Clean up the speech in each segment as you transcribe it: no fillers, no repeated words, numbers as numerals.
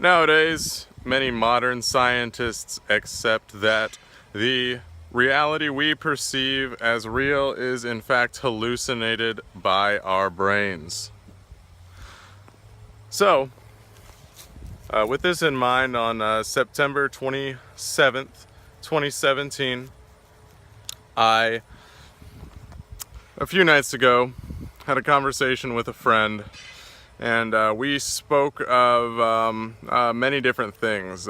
Nowadays, many modern scientists accept that the reality we perceive as real is in fact hallucinated by our brains. So, with this in mind, on September 27th, 2017, a few nights ago, had a conversation with a friend, and we spoke of many different things,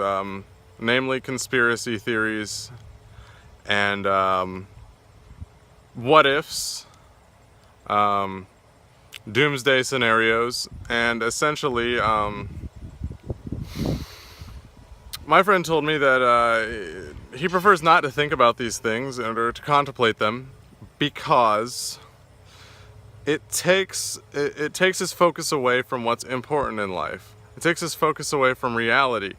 namely conspiracy theories and what ifs, doomsday scenarios, and essentially my friend told me that he prefers not to think about these things or to contemplate them because it takes his focus away from what's important in life. It takes his focus away from reality.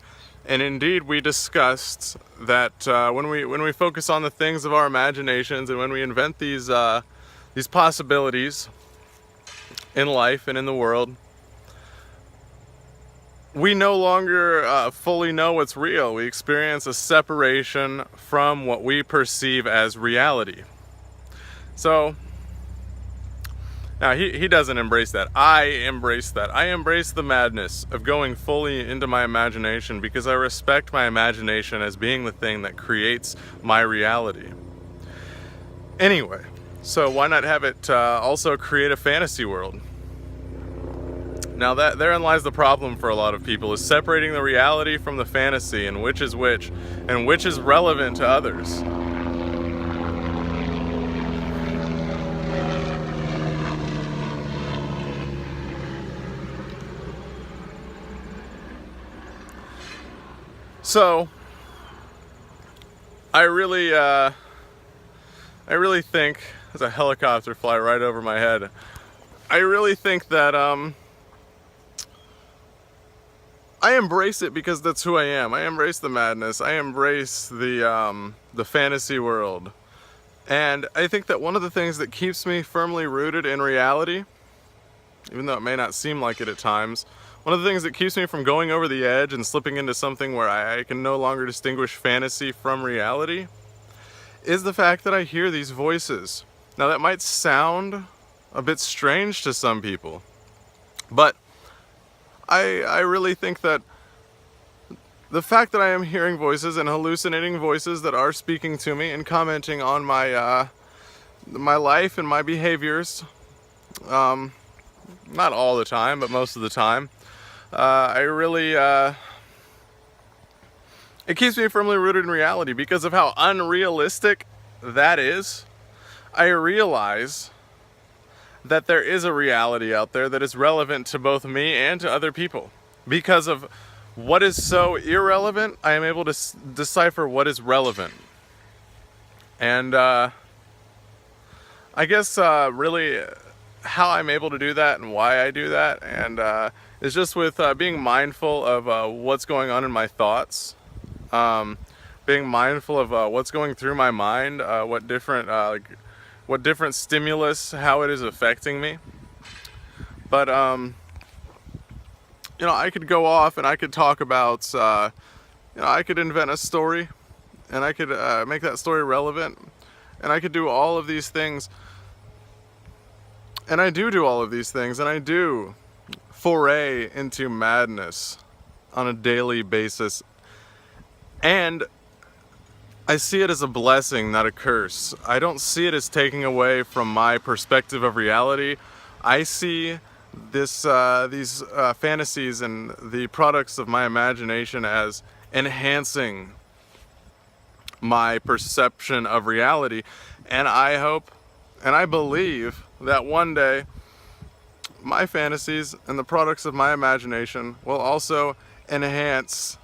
And indeed, we discussed that when we focus on the things of our imaginations and when we invent these possibilities in life and in the world, we no longer fully know what's real. We experience a separation from what we perceive as reality. So now, he doesn't embrace that. I embrace that. I embrace the madness of going fully into my imagination because I respect my imagination as being the thing that creates my reality. Anyway, so why not have it also create a fantasy world? Now, therein lies the problem for a lot of people, is separating the reality from the fantasy and which is which and which is relevant to others. So, I really think, as a helicopter fly right over my head, I really think that I embrace it because that's who I am. I embrace the madness. I embrace the fantasy world, and I think that one of the things that keeps me firmly rooted in reality, even though it may not seem like it at times, one of the things that keeps me from going over the edge and slipping into something where I can no longer distinguish fantasy from reality is the fact that I hear these voices. Now, that might sound a bit strange to some people, but I really think that the fact that I am hearing voices and hallucinating voices that are speaking to me and commenting on my life and my behaviors, not all the time, but most of the time, it keeps me firmly rooted in reality because of how unrealistic that is. I realize that there is a reality out there that is relevant to both me and to other people. Because of what is so irrelevant, I am able to decipher what is relevant. And I guess really how I'm able to do that and why I do that, and is just with being mindful of what's going on in my thoughts, being mindful of what's going through my mind, what different stimulus, how it is affecting me. But I could go off and I could talk about, I could invent a story, and I could make that story relevant, and I could do all of these things. And I do all of these things, and I do foray into madness on a daily basis. And I see it as a blessing, not a curse. I don't see it as taking away from my perspective of reality. I see these fantasies and the products of my imagination as enhancing my perception of reality. And I hope and I believe that one day my fantasies and the products of my imagination will also enhance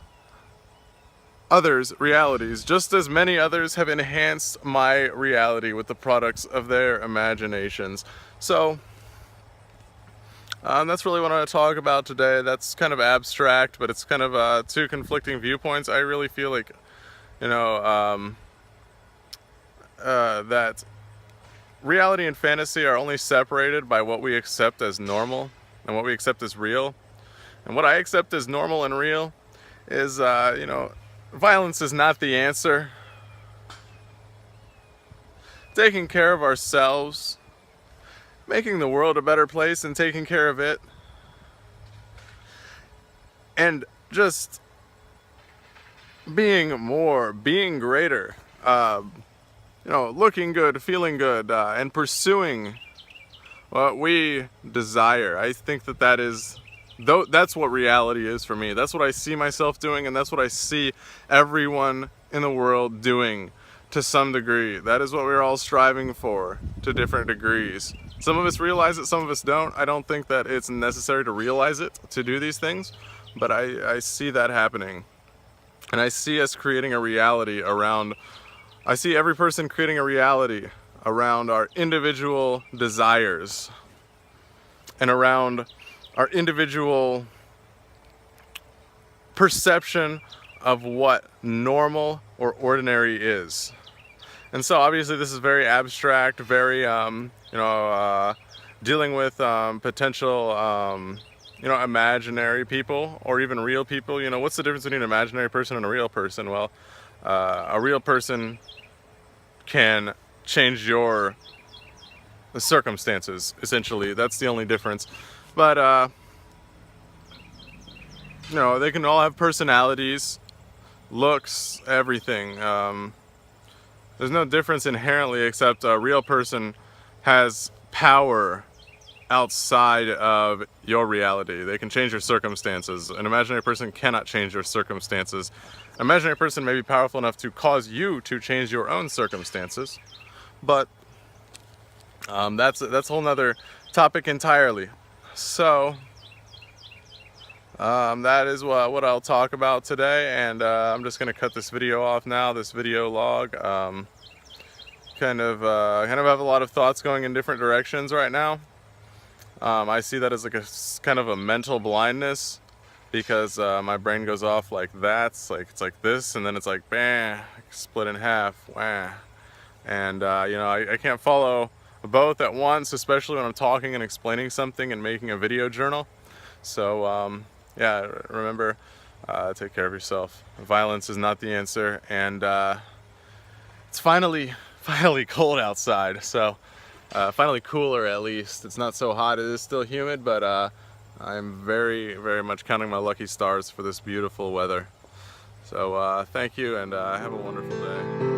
others' realities, just as many others have enhanced my reality with the products of their imaginations. So that's really what I want to talk about today. That's kind of abstract, but it's kind of two conflicting viewpoints. I really feel like, that reality and fantasy are only separated by what we accept as normal and what we accept as real. And what I accept as normal and real is, violence is not the answer. Taking care of ourselves, making the world a better place and taking care of it, and just being more, being greater, looking good, feeling good, and pursuing what we desire. I think that's what reality is for me. That's what I see myself doing, and that's what I see everyone in the world doing to some degree. That is what we're all striving for to different degrees. Some of us realize it, some of us don't. I don't think that it's necessary to realize it to do these things, but I see that happening. And I see us creating a reality around, I see every person creating a reality around our individual desires and around our individual perception of what normal or ordinary is. And so obviously this is very abstract, very, dealing with potential, imaginary people or even real people. What's the difference between an imaginary person and a real person? Well, a real person can change your circumstances, essentially. That's the only difference. But, they can all have personalities, looks, everything. There's no difference inherently, except a real person has power outside of your reality. They can change your circumstances. An imaginary person cannot change your circumstances. An imaginary person may be powerful enough to cause you to change your own circumstances, but that's a whole nother topic entirely. So that is what I'll talk about today, and I'm just gonna cut this video off now, this video log. Kind of have a lot of thoughts going in different directions right now. I see that as like kind of a mental blindness, because my brain goes off like that. It's like this, and then it's like bam, split in half, wah. And I can't follow both at once, especially when I'm talking and explaining something and making a video journal. So yeah, remember, take care of yourself. Violence is not the answer, and it's finally cold outside, so finally cooler at least. It's not so hot. It is still humid, but I'm very, very much counting my lucky stars for this beautiful weather. So thank you, and have a wonderful day.